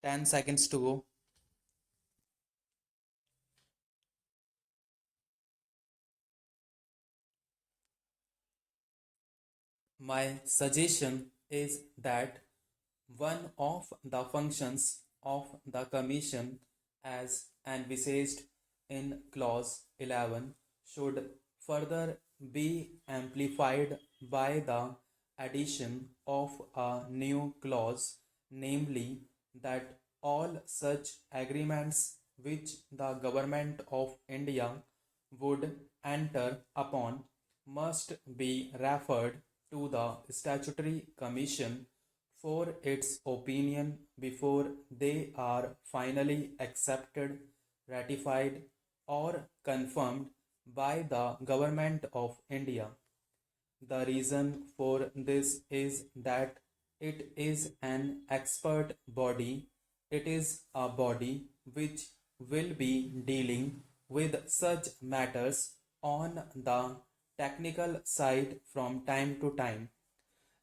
10 seconds to go. My suggestion is that one of the functions of the Commission, as envisaged in Clause 11, should further be amplified by the addition of a new clause, namely that all such agreements which the Government of India would enter upon must be referred to the Statutory Commission for its opinion before they are finally accepted, ratified, or confirmed by the Government of India. The reason for this is that it is an expert body. It is a body which will be dealing with such matters on the technical side from time to time.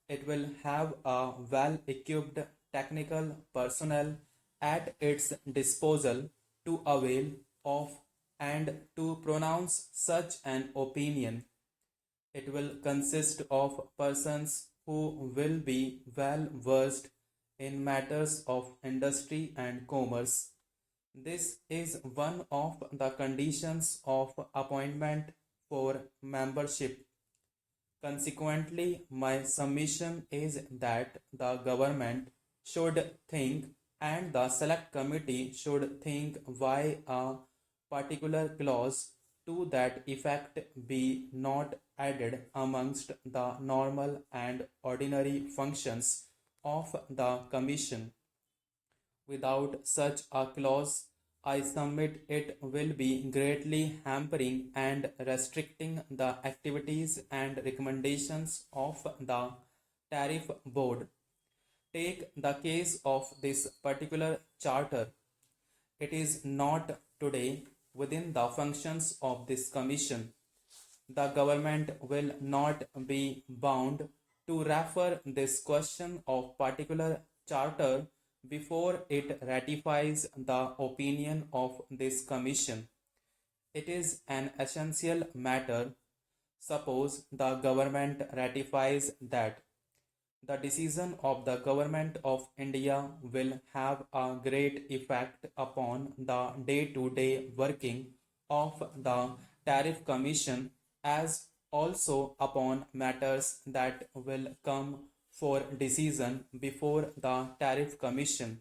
It will have a well equipped technical personnel at its disposal to avail of and to pronounce such an opinion. It will consist of persons who will be well versed in matters of industry and commerce. This is one of the conditions of appointment for membership. Consequently, my submission is that the government should think and the select committee should think why a particular clause to that effect be not added amongst the normal and ordinary functions of the commission. Without such a clause, I submit it will be greatly hampering and restricting the activities and recommendations of the Tariff Board. Take the case of this particular charter. It is not today within the functions of this commission. The government will not be bound to refer this question of particular charter before it ratifies the opinion of this commission. It is an essential matter. Suppose the government ratifies that the decision of the Government of India will have a great effect upon the day-to-day working of the Tariff Commission as also upon matters that will come for decision before the Tariff Commission.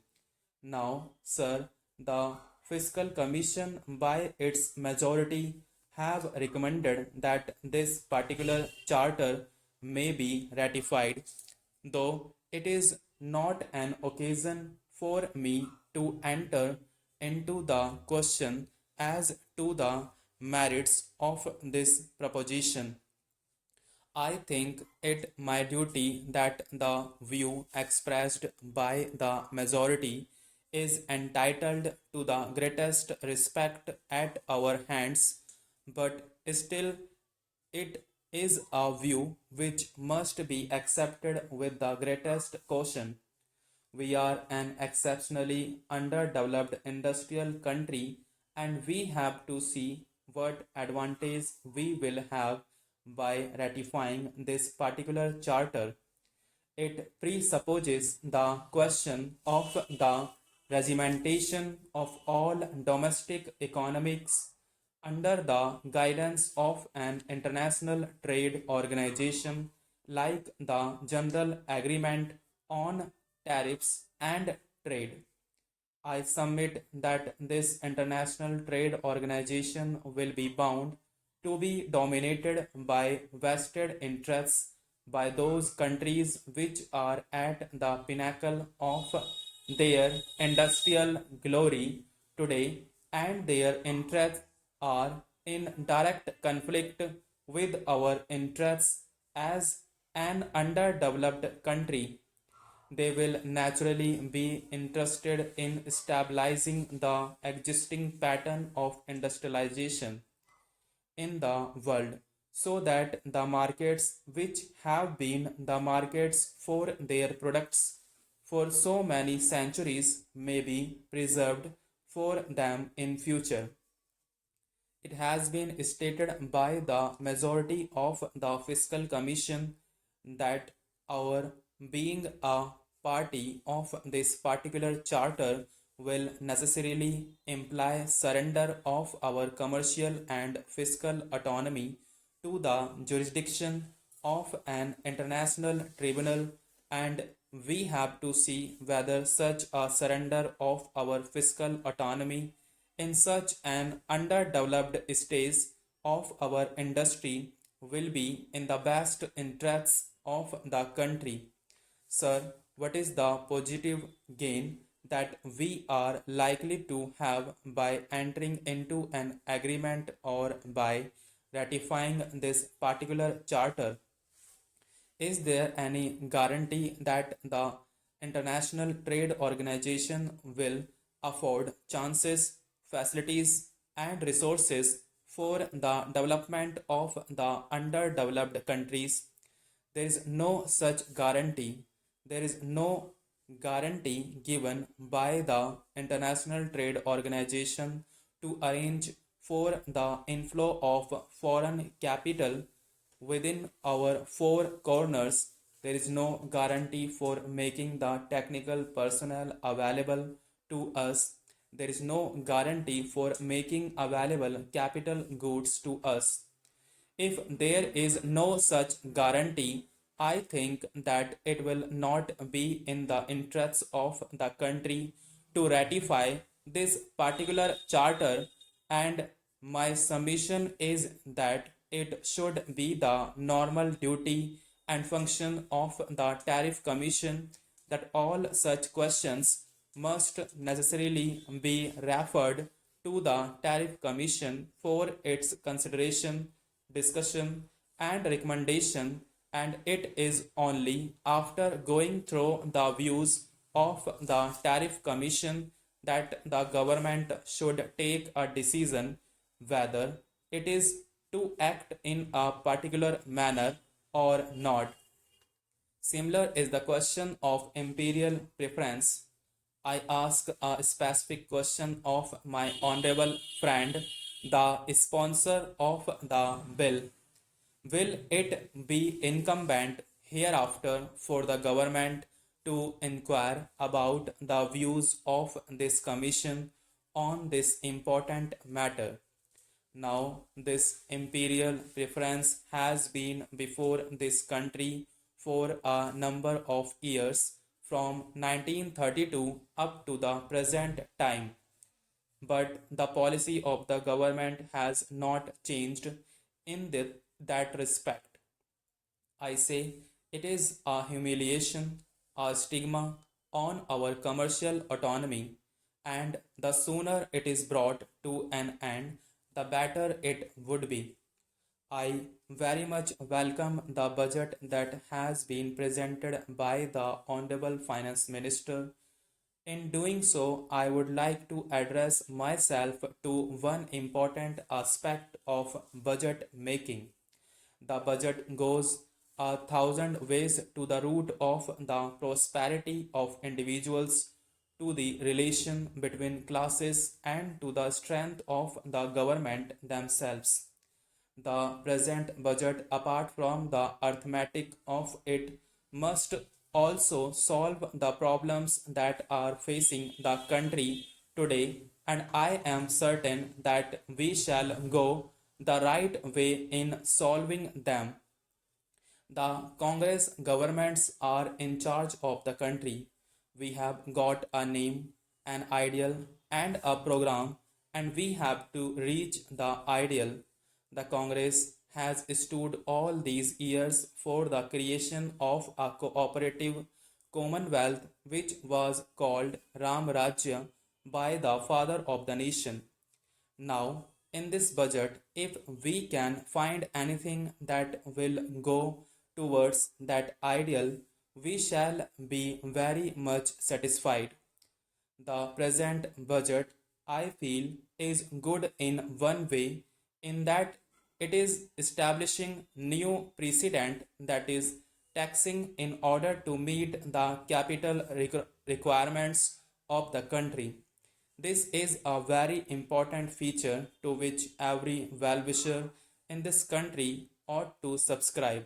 Now, sir, the Fiscal Commission by its majority have recommended that this particular charter may be ratified, though it is not an occasion for me to enter into the question as to the merits of this proposition. I think it my duty that the view expressed by the majority is entitled to the greatest respect at our hands, but still it is a view which must be accepted with the greatest caution. We are an exceptionally underdeveloped industrial country and we have to see what advantage we will have by ratifying this particular charter. It presupposes the question of the regimentation of all domestic economics under the guidance of an international trade organization like the General Agreement on Tariffs and Trade. I submit that this international trade organization will be bound to be dominated by vested interests by those countries which are at the pinnacle of their industrial glory today, and their interests are in direct conflict with our interests as an underdeveloped country. They will naturally be interested in stabilizing the existing pattern of industrialization in the world so that the markets which have been the markets for their products for so many centuries may be preserved for them in future. It has been stated by the majority of the Fiscal Commission that our being a party of this particular charter will necessarily imply surrender of our commercial and fiscal autonomy to the jurisdiction of an international tribunal, and we have to see whether such a surrender of our fiscal autonomy in such an underdeveloped stage of our industry will be in the best interests of the country. Sir, what is the positive gain that we are likely to have by entering into an agreement or by ratifying this particular charter? Is there any guarantee that the International Trade Organization will afford chances, facilities, and resources for the development of the underdeveloped countries? There is no such guarantee. There is no guarantee given by the International Trade Organization to arrange for the inflow of foreign capital within our four corners. There is no guarantee for making the technical personnel available to us. There is no guarantee for making available capital goods to us. If there is no such guarantee, I think that it will not be in the interests of the country to ratify this particular charter, and my submission is that it should be the normal duty and function of the Tariff Commission that all such questions must necessarily be referred to the Tariff Commission for its consideration, discussion, and recommendation, and it is only after going through the views of the Tariff Commission that the government should take a decision whether it is to act in a particular manner or not. Similar is the question of imperial preference. I ask a specific question of my honorable friend, the sponsor of the bill. Will it be incumbent hereafter for the government to inquire about the views of this commission on this important matter? Now, this imperial preference has been before this country for a number of years, from 1932 up to the present time, but the policy of the government has not changed in that respect. I say it is a humiliation, a stigma on our commercial autonomy, and the sooner it is brought to an end, the better it would be. I very much welcome the budget that has been presented by the Honorable Finance Minister. In doing so, I would like to address myself to one important aspect of budget making. The budget goes a thousand ways to the root of the prosperity of individuals, to the relation between classes, and to the strength of the government themselves. The present budget, apart from the arithmetic of it, must also solve the problems that are facing the country today, and I am certain that we shall go the right way in solving them. The Congress governments are in charge of the country. We have got a name, an ideal, and a program, and we have to reach the ideal. The Congress has stood all these years for the creation of a cooperative commonwealth which was called Ram Rajya by the father of the nation. Now, in this budget, if we can find anything that will go towards that ideal, we shall be very much satisfied. The present budget, I feel, is good in one way, in that it is establishing new precedent, that is, taxing in order to meet the capital requirements of the country. This is a very important feature to which every well-wisher in this country ought to subscribe.